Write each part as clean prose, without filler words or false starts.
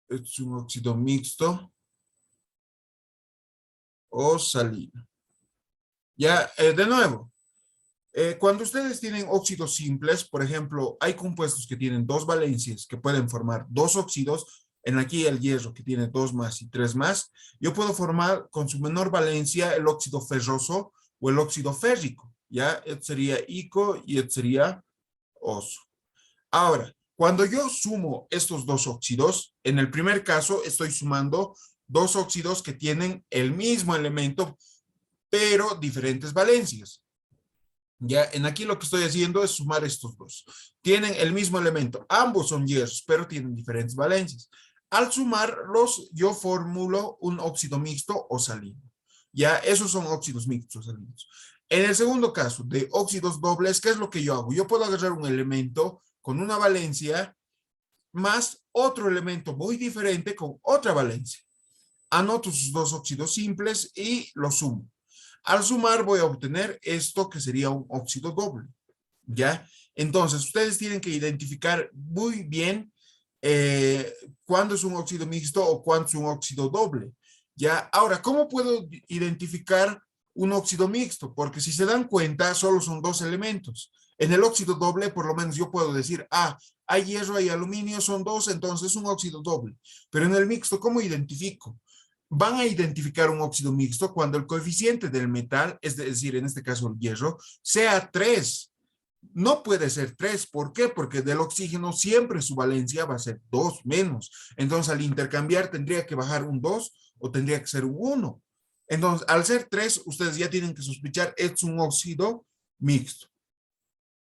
Es un óxido mixto o salino. Ya, de nuevo, cuando ustedes tienen óxidos simples, por ejemplo, hay compuestos que tienen dos valencias que pueden formar dos óxidos. En aquí el hierro que tiene 2 más y 3 más, yo puedo formar con su menor valencia el óxido ferroso o el óxido férrico. Ya, este sería ico y este sería oso. Ahora, cuando yo sumo estos dos óxidos, en el primer caso estoy sumando dos óxidos que tienen el mismo elemento, pero diferentes valencias. Ya, en aquí lo que estoy haciendo es sumar estos dos. Tienen el mismo elemento, ambos son hierros, pero tienen diferentes valencias. Al sumarlos, yo formulo un óxido mixto o salino. Ya, esos son óxidos mixtos salinos. En el segundo caso, de óxidos dobles, ¿qué es lo que yo hago? Yo puedo agarrar un elemento con una valencia más otro elemento muy diferente con otra valencia. Anoto sus dos óxidos simples y los sumo. Al sumar voy a obtener esto que sería un óxido doble, ¿ya? Entonces, ustedes tienen que identificar muy bien cuándo es un óxido mixto o cuándo es un óxido doble, ¿ya? Ahora, ¿cómo puedo identificar un óxido mixto? Porque si se dan cuenta, solo son dos elementos. En el óxido doble, por lo menos yo puedo decir, hay hierro, hay aluminio, son dos, entonces es un óxido doble. Pero en el mixto, ¿cómo identifico? Van a identificar un óxido mixto cuando el coeficiente del metal, es decir, en este caso el hierro, sea 3. No puede ser 3. ¿Por qué? Porque del oxígeno siempre su valencia va a ser 2 menos. Entonces, al intercambiar tendría que bajar un 2 o tendría que ser un 1. Entonces, al ser 3, ustedes ya tienen que sospechar, es un óxido mixto.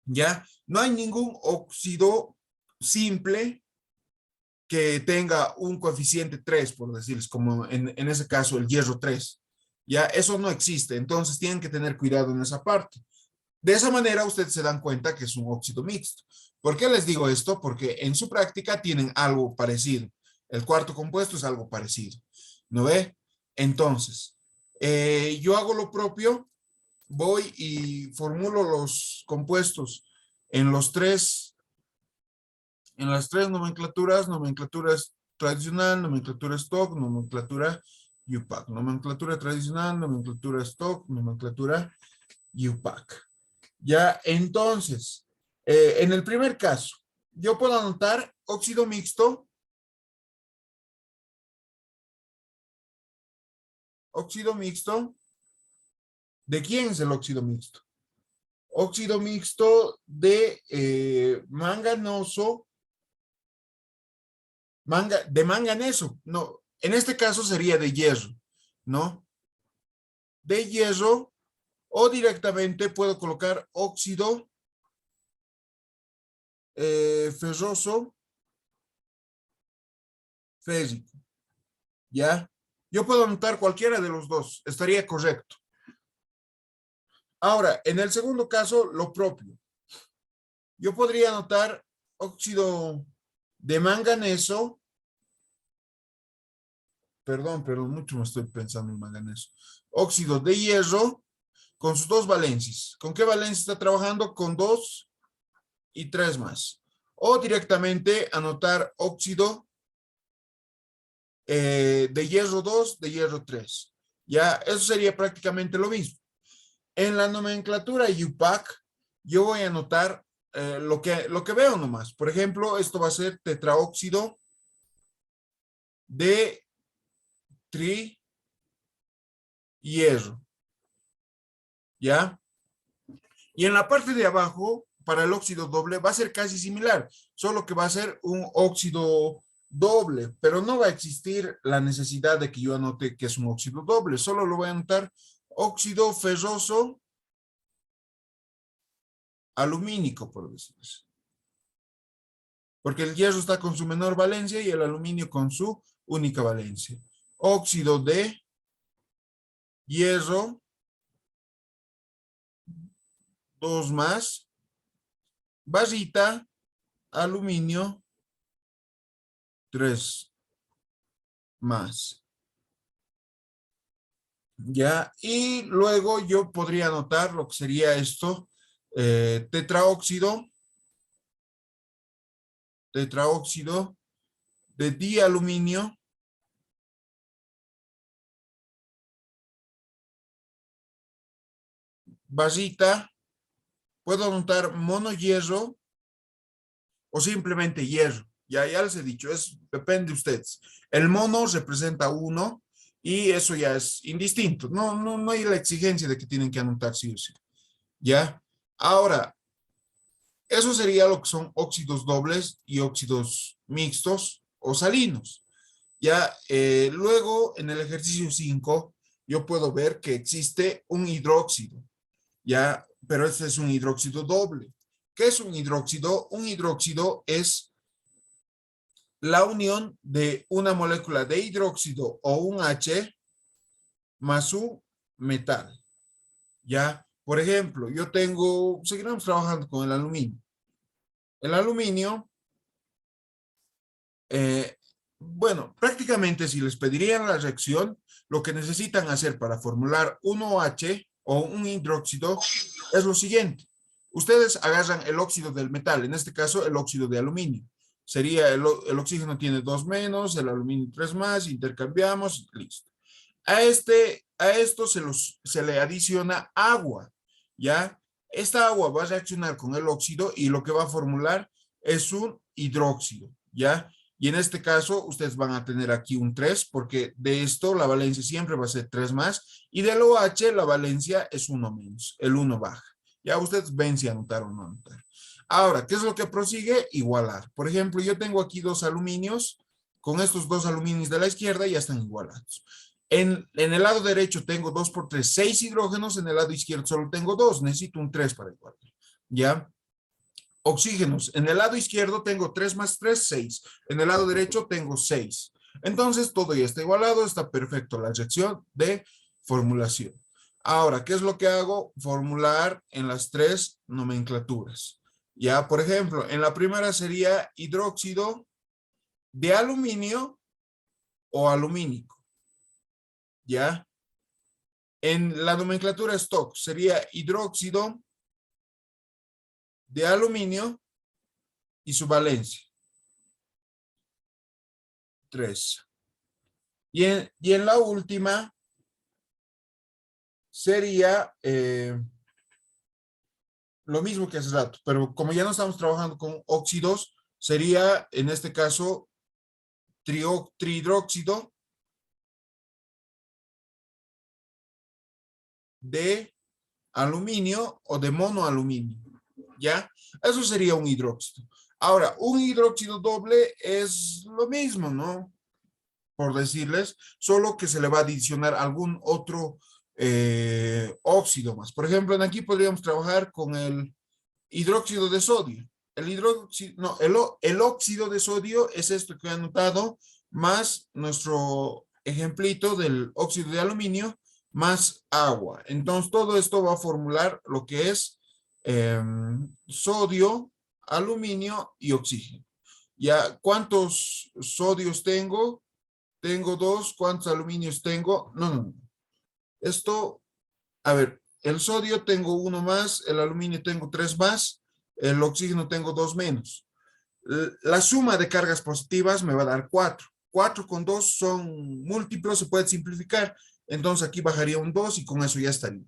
¿Ya? No hay ningún óxido simple que tenga un coeficiente 3, por decirles, como en ese caso el hierro 3. Ya, eso no existe, entonces tienen que tener cuidado en esa parte. De esa manera ustedes se dan cuenta que es un óxido mixto. ¿Por qué les digo esto? Porque en su práctica tienen algo parecido. El cuarto compuesto es algo parecido. ¿No ve? Entonces, yo hago lo propio, voy y formulo los compuestos en los tres en las tres nomenclaturas, nomenclatura tradicional, nomenclatura stock, nomenclatura UPAC, nomenclatura tradicional, nomenclatura stock, nomenclatura UPAC. Ya, entonces, en el primer caso, yo puedo anotar óxido mixto, óxido mixto. ¿De quién es el óxido mixto? Óxido mixto de manganoso, de manganeso, no, en este caso sería de hierro, ¿no? De hierro, o directamente puedo colocar óxido ferroso férrico, ¿ya? Yo puedo anotar cualquiera de los dos, estaría correcto. Ahora, en el segundo caso, lo propio. Yo podría anotar óxido de manganeso, perdón, pero mucho me estoy pensando en manganeso. Óxido de hierro con sus dos valencias. ¿Con qué valencia está trabajando? Con 2 y 3 más. O directamente anotar óxido de hierro 2, de hierro 3. Ya, eso sería prácticamente lo mismo. En la nomenclatura UPAC, yo voy a anotar lo que veo nomás. Por ejemplo, esto va a ser tetraóxido de hierro. ¿Ya? Y en la parte de abajo, para el óxido doble, va a ser casi similar, solo que va a ser un óxido doble, pero no va a existir la necesidad de que yo anote que es un óxido doble, solo lo voy a anotar óxido ferroso alumínico, por decirlo así. Porque el hierro está con su menor valencia y el aluminio con su única valencia. Óxido de hierro, 2 más, barrita, aluminio, 3 más. ¿Ya? Y luego yo podría anotar lo que sería esto, tetraóxido de dialuminio barrita, puedo anotar monohierro o simplemente hierro. Ya les he dicho, depende de ustedes. El mono representa 1 y eso ya es indistinto. No hay la exigencia de que tienen que anotar sí o sí. ¿Ya? Ahora, eso sería lo que son óxidos dobles y óxidos mixtos o salinos. Ya, luego en el ejercicio 5, yo puedo ver que existe un hidróxido, ya, pero este es un hidróxido doble. ¿Qué es un hidróxido? Un hidróxido es la unión de una molécula de hidróxido o un H más un metal, ya. Por ejemplo, seguiremos trabajando con el aluminio. El aluminio, bueno, prácticamente si les pedirían la reacción, lo que necesitan hacer para formular un OH o un hidróxido es lo siguiente. Ustedes agarran el óxido del metal, en este caso el óxido de aluminio. Sería el oxígeno tiene 2 menos, el aluminio 3 más, intercambiamos, listo. A esto se le adiciona agua, ¿ya? Esta agua va a reaccionar con el óxido y lo que va a formular es un hidróxido, ¿ya? Y en este caso, ustedes van a tener aquí un 3, porque de esto la valencia siempre va a ser 3 más, y del OH la valencia es 1 menos, el 1 baja. Ya ustedes ven si anotar o no anotar. Ahora, ¿qué es lo que prosigue? Igualar. Por ejemplo, yo tengo aquí 2 aluminios, con estos 2 aluminios de la izquierda ya están igualados. En el lado derecho tengo 2 por 3, 6 hidrógenos, en el lado izquierdo solo tengo 2, necesito un 3 para igualar. ¿Ya? Oxígenos, en el lado izquierdo tengo 3 más 3, 6. En el lado derecho tengo 6. Entonces todo ya está igualado, está perfecto la reacción de formulación. Ahora, ¿qué es lo que hago? Formular en las 3 nomenclaturas. Ya, por ejemplo, en la primera sería hidróxido de aluminio o alumínico. ¿Ya? En la nomenclatura stock sería hidróxido de aluminio y su valencia. 3. Y en la última sería lo mismo que hace rato, pero como ya no estamos trabajando con óxidos, sería en este caso trihidróxido de aluminio o de monoaluminio, ¿ya? Eso sería un hidróxido. Ahora, un hidróxido doble es lo mismo, ¿no? Por decirles, solo que se le va a adicionar algún otro óxido más. Por ejemplo, en aquí podríamos trabajar con el hidróxido de sodio. El óxido de sodio es esto que he anotado, más nuestro ejemplito del óxido de aluminio, más agua. Entonces, todo esto va a formular lo que es sodio, aluminio y oxígeno. Ya, ¿cuántos sodios tengo? Tengo 2. ¿Cuántos aluminios tengo? No. Esto, a ver, el sodio tengo 1 más, el aluminio tengo 3 más, el oxígeno tengo 2 menos. La suma de cargas positivas me va a dar 4. 4 con 2 son múltiplos, se puede simplificar. Entonces aquí bajaría un 2 y con eso ya estaría.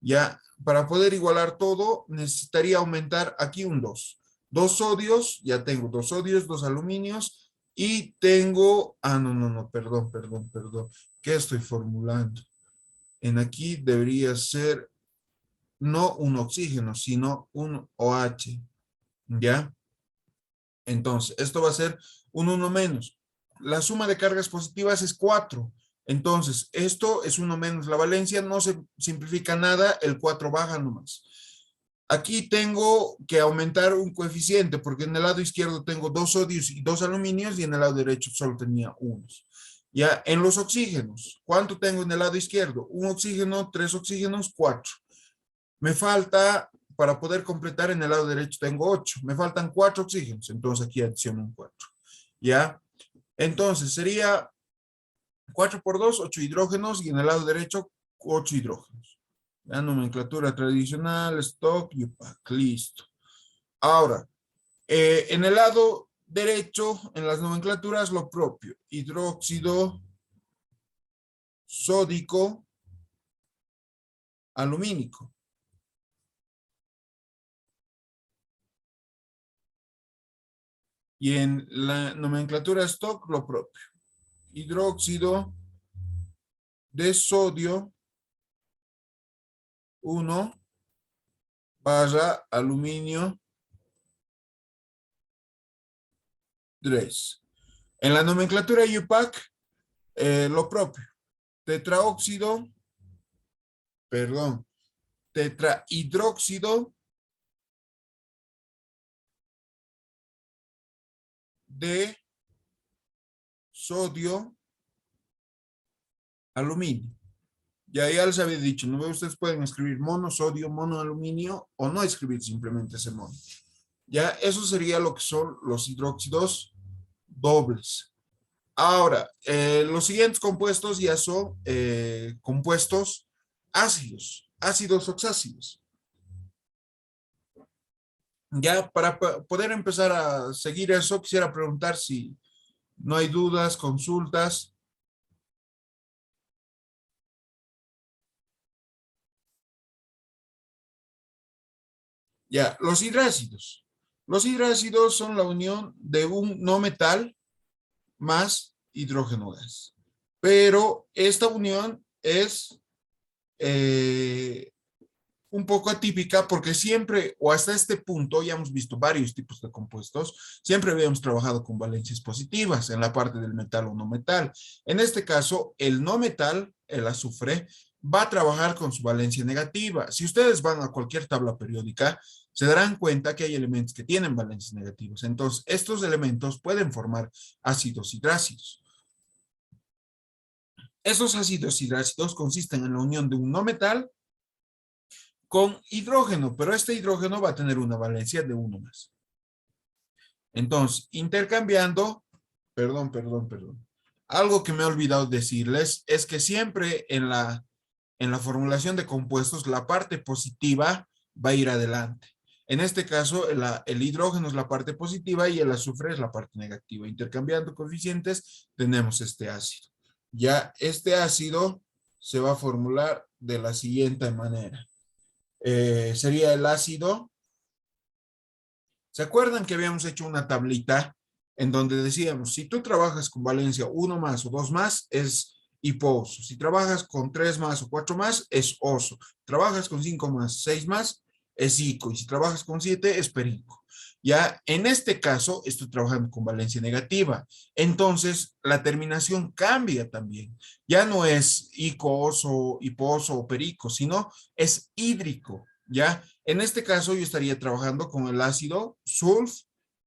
Ya, para poder igualar todo, necesitaría aumentar aquí un 2. 2 sodios, ya tengo 2 sodios, 2 aluminios y tengo, no, perdón. ¿Qué estoy formulando? En aquí debería ser no un oxígeno, sino un OH, ¿ya? Entonces, esto va a ser un 1 menos. La suma de cargas positivas es 4. Entonces, esto es 1 menos la valencia, no se simplifica nada, el 4 baja nomás. Aquí tengo que aumentar un coeficiente, porque en el lado izquierdo tengo 2 sodios y 2 aluminios, y en el lado derecho solo tenía unos. Ya, en los oxígenos, ¿cuánto tengo en el lado izquierdo? Un oxígeno, 3 oxígenos, 4. Me falta, para poder completar en el lado derecho tengo 8. Me faltan 4 oxígenos, entonces aquí adiciono un 4. ¿Ya? Entonces sería 4 por 2, 8 hidrógenos, y en el lado derecho 8 hidrógenos. La nomenclatura tradicional, stock y listo. Ahora, en el lado derecho, en las nomenclaturas lo propio. Hidróxido sódico alumínico. Y en la nomenclatura stock lo propio. Hidróxido de sodio 1 barra aluminio 3. En la nomenclatura UPAC, lo propio. Tetraóxido, perdón, tetrahidróxido de sodio aluminio. Ya les había dicho, ¿no? Ustedes pueden escribir monosodio, monoaluminio o no escribir simplemente ese mono. Ya, eso sería lo que son los hidróxidos dobles. Ahora, los siguientes compuestos ya son compuestos ácidos, ácidos oxácidos. Ya para poder empezar a seguir eso, quisiera preguntar si no hay dudas, consultas. Ya, los hidrácidos. Los hidrácidos son la unión de un no metal más hidrógeno gas. Pero esta unión es un poco atípica porque siempre, o hasta este punto, ya hemos visto varios tipos de compuestos, siempre habíamos trabajado con valencias positivas en la parte del metal o no metal. En este caso, el no metal, el azufre, va a trabajar con su valencia negativa. Si ustedes van a cualquier tabla periódica, se darán cuenta que hay elementos que tienen valencias negativas. Entonces, estos elementos pueden formar ácidos hidrácidos. Esos ácidos hidrácidos consisten en la unión de un no metal con hidrógeno, pero este hidrógeno va a tener una valencia de uno más. Entonces, intercambiando, perdón. Algo que me he olvidado decirles es que siempre en la formulación de compuestos, la parte positiva va a ir adelante. En este caso, el hidrógeno es la parte positiva y el azufre es la parte negativa. Intercambiando coeficientes, tenemos este ácido. Ya este ácido se va a formular de la siguiente manera. Sería el ácido. ¿Se acuerdan que habíamos hecho una tablita en donde decíamos, si tú trabajas con valencia 1 más o 2 más, es hiposo. Si trabajas con 3 más o 4 más, es oso. Trabajas con 5 más, 6 más, es ico. Y si trabajas con 7, es perico. Ya en este caso, estoy trabajando con valencia negativa. Entonces, la terminación cambia también. Ya no es ico, oso, hiposo o perico, sino es hídrico. ¿Ya? En este caso yo estaría trabajando con el ácido sulf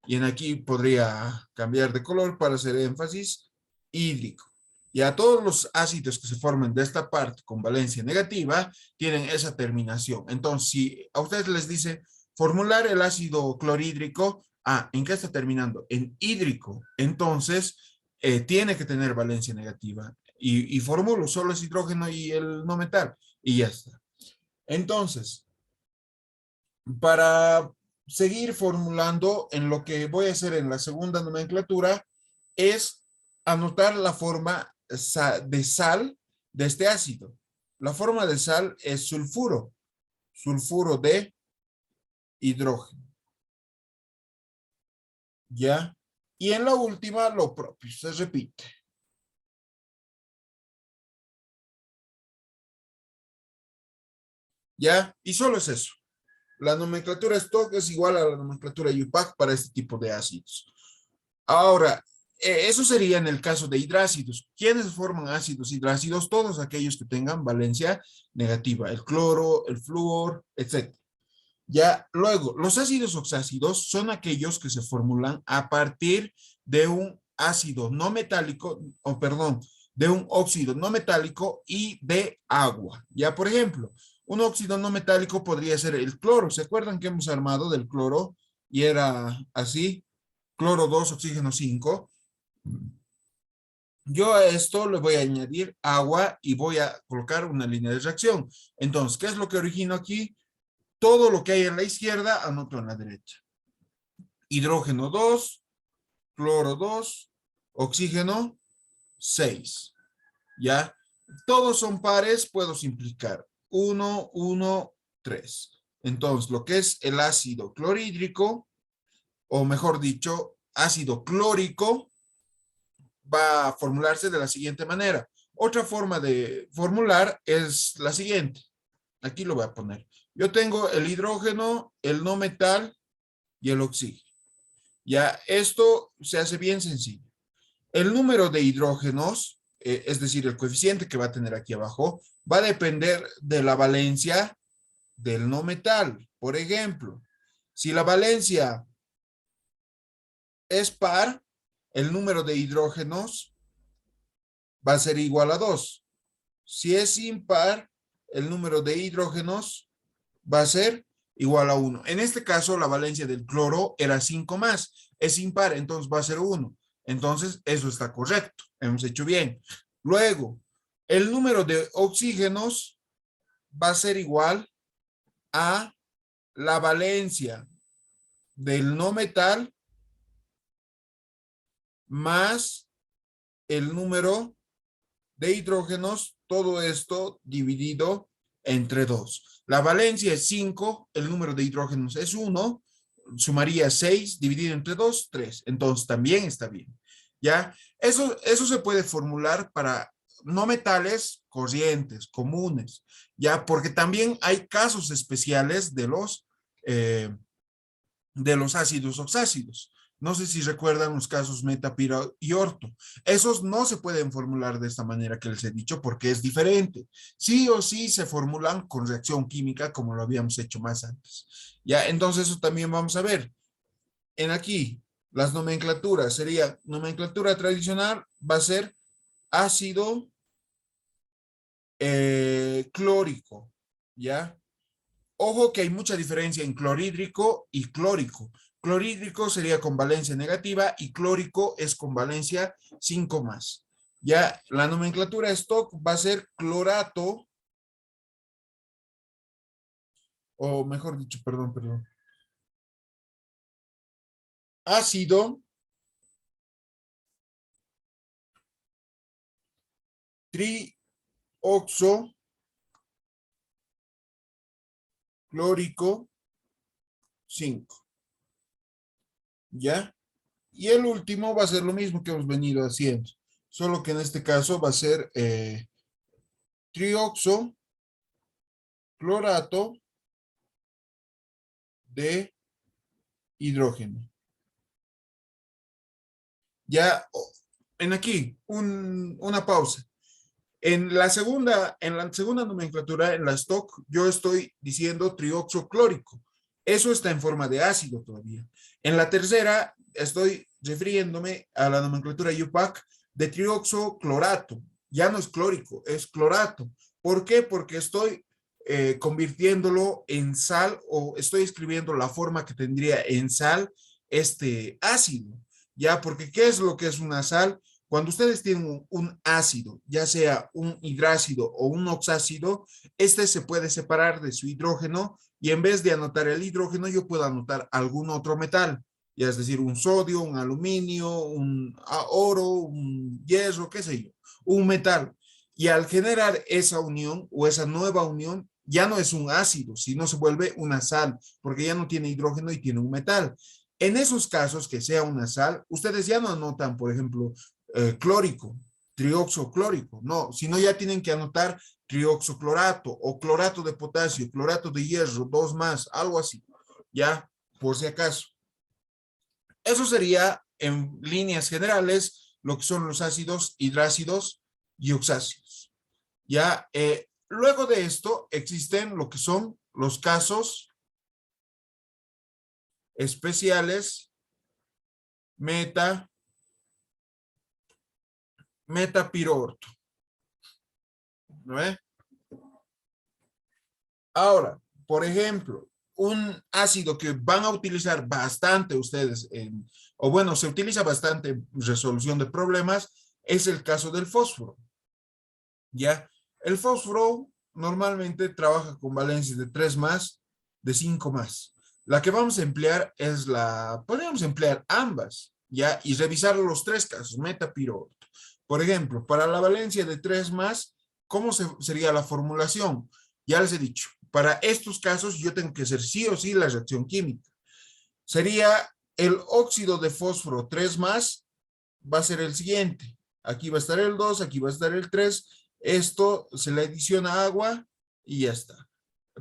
y en aquí podría cambiar de color para hacer énfasis hídrico. Ya todos los ácidos que se formen de esta parte con valencia negativa tienen esa terminación. Entonces, si a ustedes les dice formular el ácido clorhídrico, ¿en qué está terminando? En hídrico. Entonces, tiene que tener valencia negativa. Y formulo solo es hidrógeno y el no metal. Y ya está. Entonces, para seguir formulando en lo que voy a hacer en la segunda nomenclatura es anotar la forma de sal de este ácido. La forma de sal es sulfuro, sulfuro de hidrógeno. ¿Ya? Y en la última lo propio, se repite. ¿Ya? Y solo es eso. La nomenclatura stock es igual a la nomenclatura UPAC para este tipo de ácidos. Ahora, eso sería en el caso de hidrácidos. ¿Quiénes forman ácidos hidrácidos? Todos aquellos que tengan valencia negativa, el cloro, el flúor, etc. Ya luego, los ácidos oxácidos son aquellos que se formulan a partir de un ácido no metálico, o perdón, de un óxido no metálico y de agua. Ya, por ejemplo, un óxido no metálico podría ser el cloro. ¿Se acuerdan que hemos armado del cloro y era así? Cloro 2, oxígeno 5. Yo a esto le voy a añadir agua y voy a colocar una línea de reacción. Entonces, ¿qué es lo que origino aquí? Todo lo que hay en la izquierda, anoto en la derecha. Hidrógeno 2, cloro 2, oxígeno 6. ¿Ya? Todos son pares, puedo simplificar. 1, 1, 3. Entonces, lo que es el ácido clorhídrico, o mejor dicho, ácido clórico, va a formularse de la siguiente manera. Otra forma de formular es la siguiente. Aquí lo voy a poner. Yo tengo el hidrógeno, el no metal y el oxígeno. Ya, esto se hace bien sencillo. El número de hidrógenos, es decir, el coeficiente que va a tener aquí abajo, va a depender de la valencia del no metal. Por ejemplo, si la valencia es par, el número de hidrógenos va a ser igual a 2. Si es impar, el número de hidrógenos va a ser igual a 1. En este caso, la valencia del cloro era 5 más. Es impar, entonces va a ser 1. Entonces, eso está correcto. Hemos hecho bien. Luego, el número de oxígenos va a ser igual a la valencia del no metal más el número de hidrógenos, todo esto dividido entre 2. La valencia es 5, el número de hidrógenos es 1, sumaría 6, dividido entre 2, 3. Entonces también está bien. ¿Ya? Eso se puede formular para no metales corrientes, comunes, ¿ya? Porque también hay casos especiales de los ácidos oxácidos. No sé si recuerdan los casos metapiro y orto. Esos no se pueden formular de esta manera que les he dicho porque es diferente. Sí o sí se formulan con reacción química como lo habíamos hecho más antes. Ya, entonces eso también vamos a ver. En aquí, las nomenclaturas sería, nomenclatura tradicional va a ser ácido clórico, ¿ya? Ojo que hay mucha diferencia en clorhídrico y clórico. Clorhídrico sería con valencia negativa y clórico es con valencia 5 más. Ya la nomenclatura stock va a ser clorato, o mejor dicho, perdón, ácido trioxoclórico 5. ¿Ya? Y el último va a ser lo mismo que hemos venido haciendo, solo que en este caso va a ser trioxoclorato de hidrógeno. Ya en aquí, una pausa. En la segunda nomenclatura, en la stock, yo estoy diciendo trioxoclórico. Eso está en forma de ácido todavía. En la tercera, estoy refiriéndome a la nomenclatura UPAC de trioxoclorato. Ya no es clórico, es clorato. ¿Por qué? Porque estoy convirtiéndolo en sal o estoy escribiendo la forma que tendría en sal este ácido. Ya, porque ¿qué es lo que es una sal? Cuando ustedes tienen un ácido, ya sea un hidrácido o un oxácido, este se puede separar de su hidrógeno y en vez de anotar el hidrógeno, yo puedo anotar algún otro metal, ya es decir, un sodio, un aluminio, un oro, un hierro, qué sé yo, un metal. Y al generar esa unión o esa nueva unión, ya no es un ácido, sino se vuelve una sal, porque ya no tiene hidrógeno y tiene un metal. En esos casos que sea una sal, ustedes ya no anotan, por ejemplo, clórico, trioxoclórico, no, sino ya tienen que anotar trioxoclorato o clorato de potasio, clorato de hierro, 2 más, algo así, ya, por si acaso. Eso sería en líneas generales lo que son los ácidos hidrácidos y oxácidos. Ya, luego de esto existen lo que son los casos especiales metapirorto. ¿No es? Ahora, por ejemplo, un ácido que van a utilizar bastante ustedes, o bueno, se utiliza bastante en resolución de problemas, es el caso del fósforo. ¿Ya? El fósforo normalmente trabaja con valencias de 3 más, de 5 más. La que vamos a emplear es podríamos emplear ambas, ¿ya? Y revisar los tres casos, meta, piro, orto. Por ejemplo, para la valencia de 3 más, ¿cómo sería la formulación? Ya les he dicho, para estos casos yo tengo que hacer sí o sí la reacción química. Sería el óxido de fósforo 3 más, va a ser el siguiente. Aquí va a estar el 2, aquí va a estar el 3. Esto se le adiciona agua y ya está.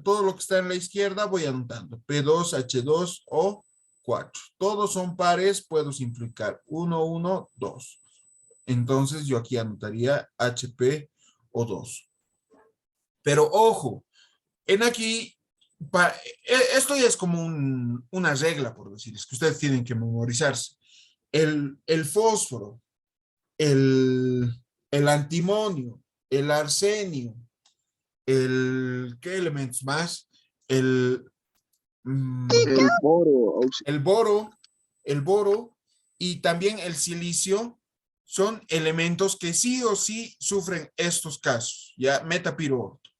Todo lo que está en la izquierda voy anotando. P2H2O4. Todos son pares, puedo simplificar. 1, 1, 2. Entonces yo aquí anotaría HPO2. Pero ojo, en aquí, esto ya es como una regla, por decir, es que ustedes tienen que memorizarse. El fósforo, el, el antimonio, el arsenio, ¿qué elementos más? El, mm, El boro, el boro, el boro y también el silicio son elementos que sí o sí sufren estos casos, ya metapiroorto.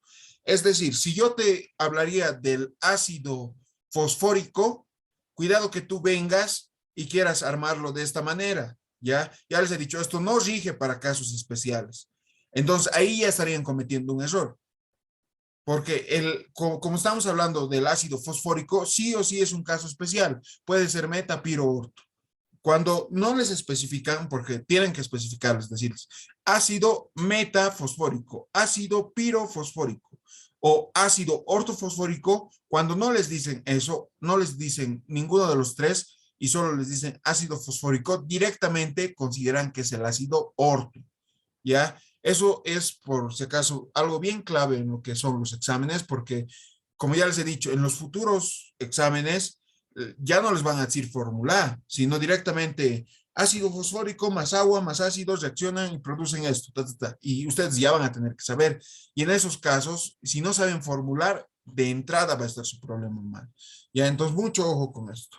Es decir, si yo te hablaría del ácido fosfórico, cuidado que tú vengas y quieras armarlo de esta manera, ¿ya? Ya les he dicho, esto no rige para casos especiales. Entonces, ahí ya estarían cometiendo un error. Porque como estamos hablando del ácido fosfórico, sí o sí es un caso especial. Puede ser meta, piro, orto. Cuando no les especifican, porque tienen que especificarles, decirles ácido metafosfórico, ácido pirofosfórico o ácido ortofosfórico, cuando no les dicen eso, no les dicen ninguno de los tres y solo les dicen ácido fosfórico, directamente consideran que es el ácido orto, ¿ya? Eso es, por si acaso, algo bien clave en lo que son los exámenes, porque, como ya les he dicho, en los futuros exámenes ya no les van a decir fórmula, sino directamente ácido fosfórico más agua más ácidos reaccionan y producen esto, y ustedes ya van a tener que saber. Y en esos casos, si no saben formular, de entrada va a estar su problema mal. Ya, entonces, mucho ojo con esto.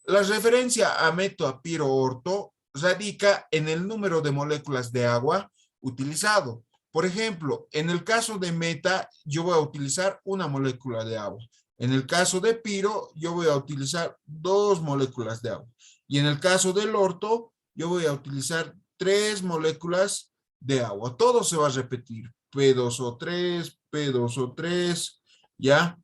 La referencia a metoapiro-orto radica en el número de moléculas de agua utilizado. Por ejemplo, en el caso de meta, yo voy a utilizar una molécula de agua. En el caso de piro, yo voy a utilizar 2 moléculas de agua. Y en el caso del orto, yo voy a utilizar 3 moléculas de agua. Todo se va a repetir. P2O3, P2O3, ¿ya?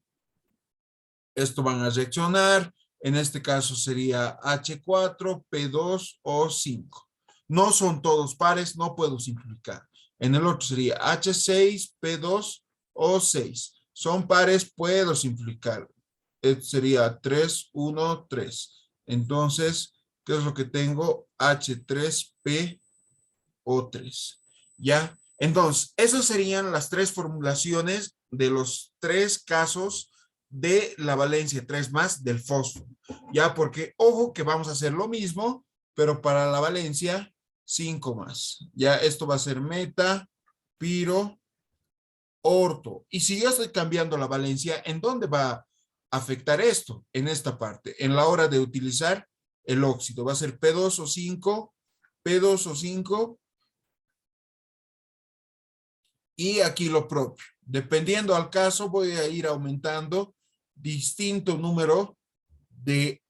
Esto van a reaccionar. En este caso sería H4, P2 o 5. No son todos pares, no puedo simplificar. En el otro sería H6, P2 o 6. Son pares, puedo simplificar. Esto sería 3, 1, 3. Entonces, ¿qué es lo que tengo? H3P o 3. ¿Ya? Entonces, esas serían las 3 formulaciones de los 3 casos de la valencia 3 más del fósforo. Ya, porque ojo que vamos a hacer lo mismo, pero para la valencia 5 más. Ya, esto va a ser meta, piro, orto. Y si yo estoy cambiando la valencia, ¿en dónde va a afectar esto? En esta parte, en la hora de utilizar el óxido. Va a ser P2 o 5, P2 o 5. Y aquí lo propio. Dependiendo al caso, voy a ir aumentando distinto número de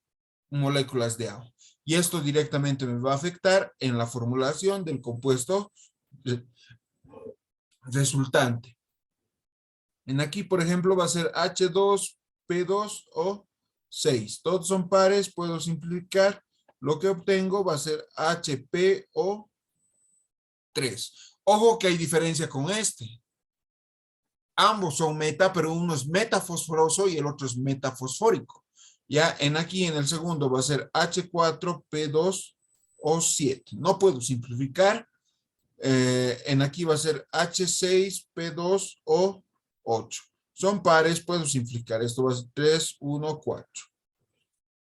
moléculas de agua. Y esto directamente me va a afectar en la formulación del compuesto resultante. En aquí, por ejemplo, va a ser H2, P2 o 6. Todos son pares, puedo simplificar. Lo que obtengo va a ser HPO 3. Ojo que hay diferencia con este. Ambos son meta, pero uno es metafosforoso y el otro es metafosfórico. Ya en aquí, en el segundo, va a ser H4P2O7. No puedo simplificar. En aquí va a ser H6P2O8. Son pares, puedo simplificar. Esto va a ser 3, 1, 4.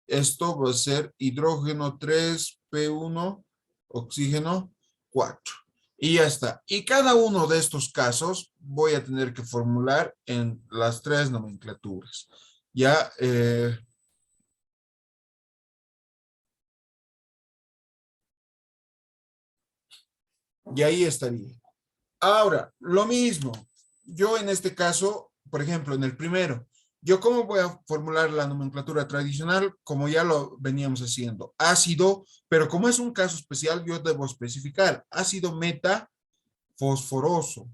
Esto va a ser hidrógeno 3, P1, oxígeno 4. Y ya está. Y cada uno de estos casos voy a tener que formular en las 3 nomenclaturas. Ya, y ahí estaría. Ahora, lo mismo. Yo en este caso, por ejemplo, en el primero, Yo, ¿cómo voy a formular la nomenclatura tradicional? Como ya lo veníamos haciendo. Ácido, pero como es un caso especial, yo debo especificar ácido metafosforoso,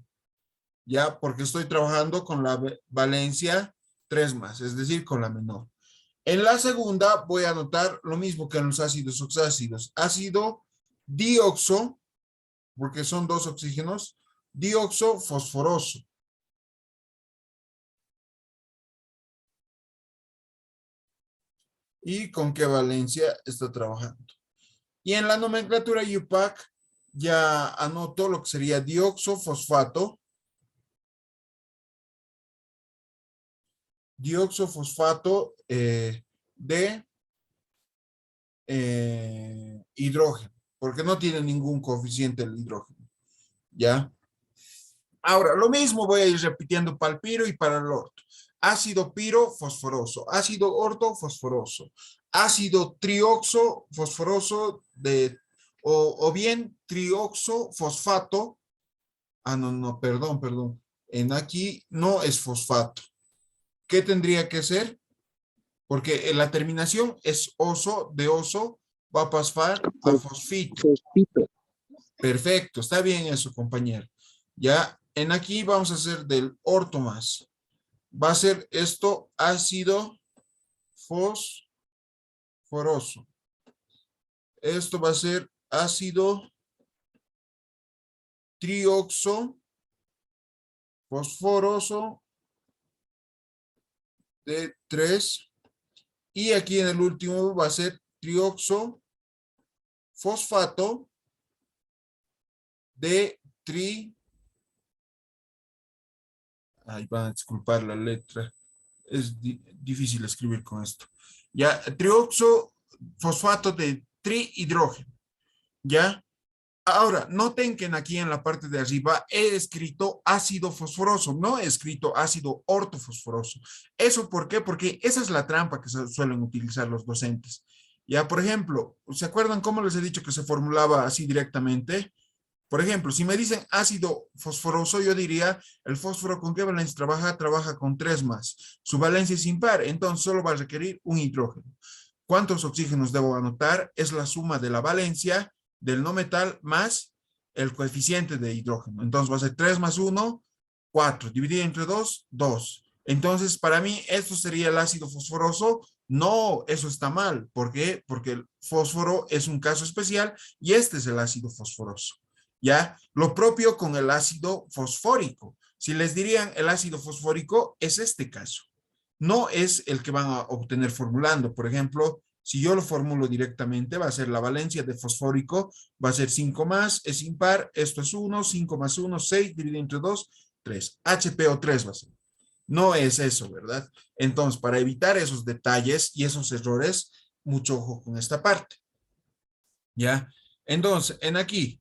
¿ya? Porque estoy trabajando con la valencia 3 más, es decir, con la menor. En la segunda voy a anotar lo mismo que en los ácidos oxácidos. Ácido dioxo, porque son dos oxígenos, dioxo fosforoso. ¿Y con qué valencia está trabajando? Y en la nomenclatura UPAC ya anoto lo que sería dioxofosfato, dioxofosfato de hidrógeno, porque no tiene ningún coeficiente el hidrógeno, ¿ya? Ahora, lo mismo voy a ir repitiendo para el piro y para el orto. Ácido piro fosforoso, ácido orto fosforoso, ácido trioxo fosforoso o bien trioxo fosfato. Ah, no, no, perdón, perdón. En aquí no es fosfato. ¿Qué tendría que ser? Porque la terminación es oso, de oso, va a pasar a fosfito. Fosfito. Perfecto, está bien eso, compañero. Ya, en aquí vamos a hacer del orto más. Va a ser esto ácido fosforoso. Esto va a ser ácido trioxo fosforoso de 3. Y aquí en el último va a ser trioxo fosfato de Ahí van a disculpar la letra. Es difícil escribir con esto. Ya, trioxo fosfato de trihidrógeno. Ya. Ahora, noten que aquí en la parte de arriba he escrito ácido fosforoso, no he escrito ácido ortofosforoso. ¿Eso por qué? Porque esa es la trampa que suelen utilizar los docentes. Ya, por ejemplo, ¿se acuerdan cómo les he dicho que se formulaba así directamente? Por ejemplo, si me dicen ácido fosforoso, yo diría, el fósforo con qué valencia trabaja, trabaja con 3 más. Su valencia es impar, entonces solo va a requerir un hidrógeno. ¿Cuántos oxígenos debo anotar? Es la suma de la valencia del no metal más el coeficiente de hidrógeno. Entonces va a ser 3 más 1, 4. Dividido entre 2, 2. Entonces, para mí, esto sería el ácido fosforoso. No, eso está mal. ¿Por qué? Porque el fósforo es un caso especial y este es el ácido fosforoso. ¿Ya? Lo propio con el ácido fosfórico. Si les dirían el ácido fosfórico, es este caso. No es el que van a obtener formulando. Por ejemplo, si yo lo formulo directamente, va a ser la valencia de fosfórico, va a ser 5 más, es impar, esto es 1, 5 más 1, 6, dividido entre 2, 3. HPO3 va a ser. No es eso, ¿verdad? Entonces, para evitar esos detalles y esos errores, mucho ojo con esta parte. ¿Ya? Entonces, en aquí,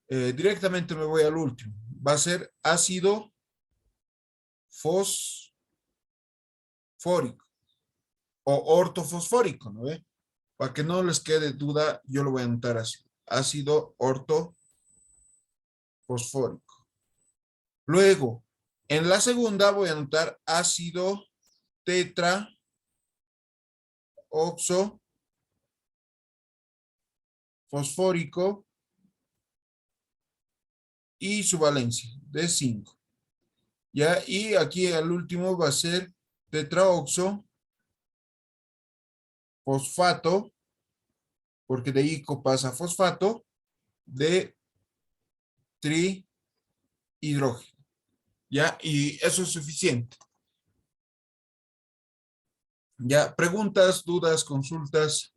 directamente me voy al último. Va a ser ácido fosfórico o ortofosfórico, ¿no ve? Para que no les quede duda, yo lo voy a anotar así. Ácido ortofosfórico. Luego, en la segunda voy a anotar ácido tetraoxofosfórico y su valencia de 5. ¿Ya? Y aquí el último va a ser tetraoxofosfato, porque de ico pasa fosfato, de trihidrógeno. ¿Ya? Y eso es suficiente. ¿Ya? Preguntas, dudas, consultas.